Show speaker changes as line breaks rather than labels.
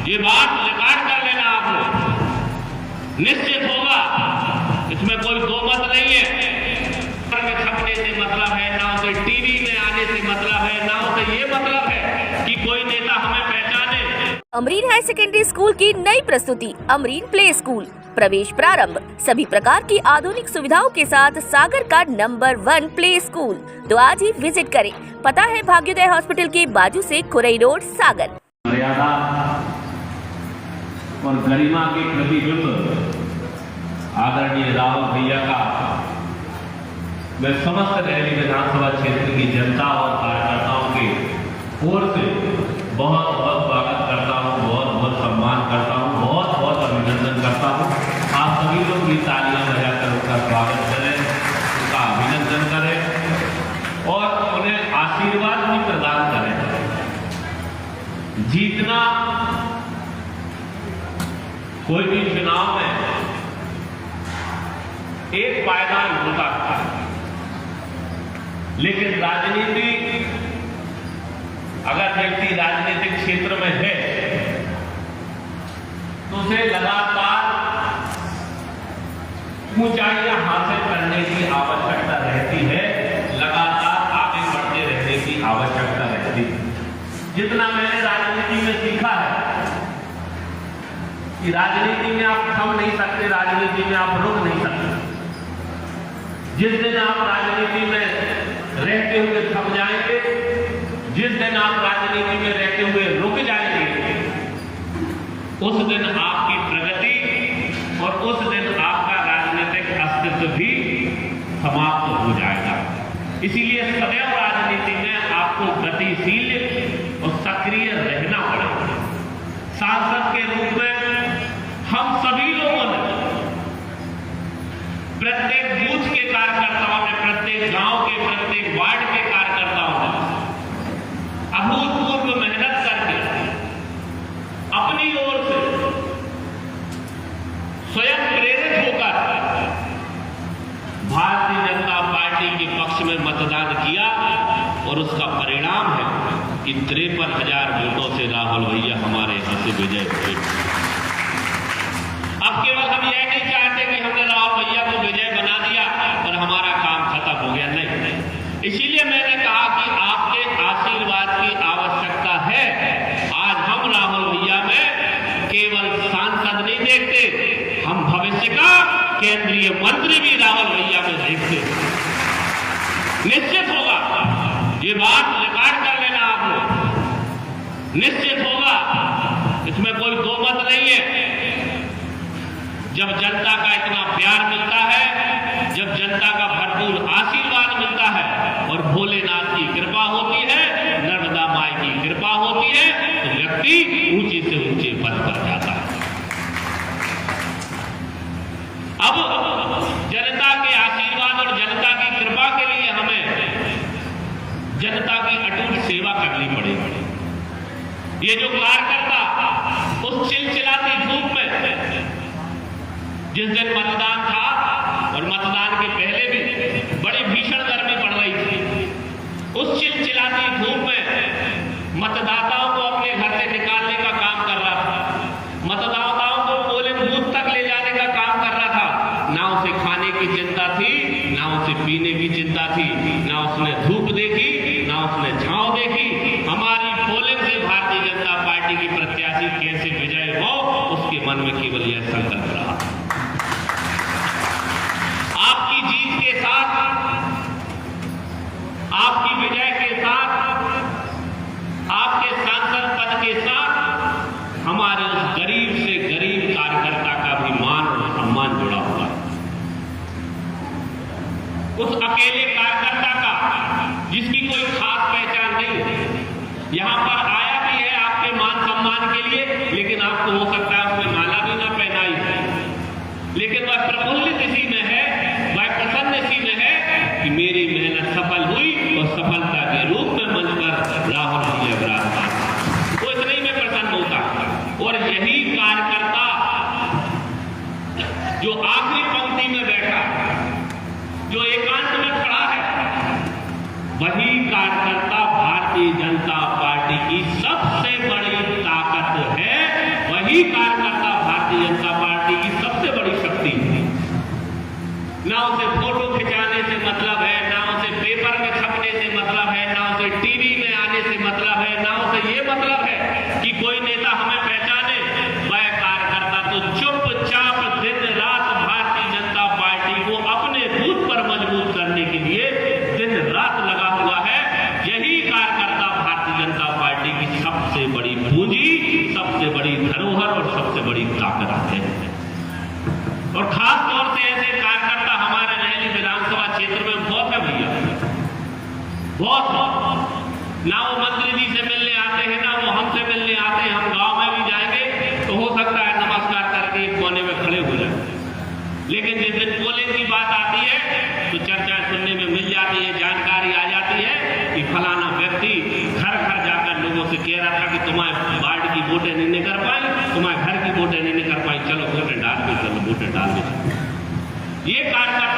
ये बात रिकॉर्ड कर लेना आप लोग, निश्चित होगा, इसमें कोई दो मत नहीं है। छपने से मतलब है ना, उसे टीवी में आने से मतलब है ना, उसे ये मतलब है कि कोई नेता हमें पहचाने।
अमरीन हायर सेकेंडरी स्कूल की नई प्रस्तुति अमरीन प्ले स्कूल, प्रवेश प्रारंभ, सभी प्रकार की आधुनिक सुविधाओं के साथ सागर का नंबर 1 प्ले स्कूल। तो आज ही विजिट करें। पता है भाग्योदय हॉस्पिटल के बाजू से खुरई रोड, सागर।
मर्यादा और गरिमा के प्रतिबिंब आदरणीय राहुल भैया का मैं समस्त रैली विधानसभा क्षेत्र की जनता और कार्यकर्ताओं के ओर से बहुत बहुत स्वागत करता हूँ, बहुत बहुत सम्मान करता हूँ, बहुत बहुत अभिनंदन करता हूँ। आप सभी लोग भी तालियां बजाकर उनका स्वागत करें, उनका अभिनंदन करें और उन्हें आशीर्वाद भी प्रदान करें। जीतना कोई भी चुनाव में एक पायदान होता है, लेकिन राजनीति, अगर व्यक्ति राजनीतिक क्षेत्र में है तो उसे लगातार ऊंचाइयां हासिल करने की आवश्यकता रहती है, लगातार आगे बढ़ते रहने की आवश्यकता रहती है। जितना मैंने राजनीति में सीखा है कि राजनीति में आप थम नहीं सकते, राजनीति में आप रुक नहीं सकते। जिस दिन आप राजनीति में रहते हुए थम जाएंगे, जिस दिन आप राजनीति में रहते हुए रुक जाएंगे, उस दिन आपकी प्रगति और उस दिन आपका राजनीतिक अस्तित्व भी समाप्त हो जाएगा। इसीलिए सदैव राजनीति में आपको गतिशील और सक्रिय रहना पड़ेगा। सांसद के रूप में हम सभी लोगों ने प्रत्येक बूथ के कार्यकर्ताओं ने, प्रत्येक गांव के, प्रत्येक वार्ड के कार्यकर्ताओं ने अभूतपूर्व मेहनत करके अपनी ओर से स्वयं प्रेरित होकर भारतीय जनता पार्टी के पक्ष में मतदान किया और उसका परिणाम है कि 53,000 वोटों से राहुल भैया हमारे यहां से विजय हुए। अब केवल हम यह नहीं चाहते कि हमने राहुल भैया को विजय बना दिया और हमारा काम खत्म हो गया, नहीं। इसीलिए मैंने कहा कि आपके आशीर्वाद की आवश्यकता है। आज हम राहुल भैया में केवल सांसद नहीं देखते, हम भविष्य का केंद्रीय मंत्री भी राहुल भैया में देखते। निश्चित होगा, ये बात रिकॉर्ड कर लेना आप लोग, निश्चित होगा, इसमें कोई दो मत नहीं है। जब जनता का इतना प्यार मिलता है, जब जनता का भरपूर आशीर्वाद मिलता है और भोलेनाथ की कृपा होती है, नर्मदा माई की कृपा होती है, तो व्यक्ति ऊंचे से ऊंचे पद पर जाता है। अब जनता के आशीर्वाद और जनता की कृपा के लिए हमें जनता की अटूट सेवा करनी पड़ेगी। ये जो कार्यकर्ता उस चिलचिलाती धूप में, जिस दिन मतदान था और मतदान के पहले भी बड़ी भीषण गर्मी पड़ रही थी, उस चिलचिलाती धूप में मतदाताओं को अपने घर से निकालने का काम कर रहा था, मतदाताओं को पोलिंग बूथ तक ले जाने का काम कर रहा था। ना उसे खाने की चिंता थी, ना उसे पीने की चिंता थी, ना उसने धूप देखी, ना उसने छांव देखी। हमारी पोलिंग से भारतीय जनता पार्टी की प्रत्याशी कैसे विजय हो, उसके मन में केवल यह संकल्प रहा। आपकी जीत के साथ, आपकी विजय के साथ, आपके सांसद पद के साथ हमारे उस गरीब से गरीब कार्यकर्ता का भी मान और सम्मान जुड़ा हुआ है। उस अकेले कार्यकर्ता का जिसकी कोई खास पहचान नहीं है, यहां पर आया भी है आपके मान सम्मान के लिए, लेकिन आपको हो सकता है उसमें माला भी ना पहनाई है, लेकिन वह प्रफुल्लित इसी में है, वह प्रसन्न इसी में है कि मेरी मेहनत सफल हुई और सफलता के रूप में मंच पर राहुल भैया विराजमान। वो इतना ही में प्रसन्न होता। और यही कार्यकर्ता जो आखिरी पंक्ति में बैठा, जो एकांत में खड़ा है, वही कार्यकर्ता भारतीय जनता पार्टी की सबसे बड़ी ताकत है वही कार्यकर्ता भारतीय जनता पार्टी की सबसे बड़ी शक्ति है। ना उसे फोटो खिंचाने से मतलब है, ना उसे पेपर में छपने से मतलब है, ना उसे टीवी में आने से मतलब है, ना उसे ये मतलब है कि कोई नेता हमें पहचाने। वह कार्यकर्ता तो चुपचाप दिन रात भारतीय जनता पार्टी को अपने बूथ पर मजबूत करने के लिए दिन रात लगा हुआ है। यही कार्यकर्ता भारतीय जनता पार्टी की सबसे बड़ी पूंजी, सबसे बड़ी धरोहर और सबसे बड़ी ताकत है। और खास तौर से ऐसे कार्यकर्ता हमारे रहेली विधानसभा क्षेत्र में बहुत है भैया, बहुत। ना वो मंत्री जी से मिलने आते हैं, ना वो हमसे मिलने आते हैं। हम गांव में भी जाएंगे तो हो सकता है नमस्कार करके एक कोने में खड़े हो जाए, लेकिन जिस दिन पोलिंग की बात आती है तो चर्चाएं सुनने में मिल जाती है, जानकारी आ जाती है कि फलाना व्यक्ति घर घर जाकर लोगों से कह रहा था कि तुम्हारे वार्ड की वोटें नहीं कर पाई, तुम्हारे घर की वोटें नहीं कर पाई, चलो वोटें डाल के चलो, वोटें डाल के। ये कार्यकर्ता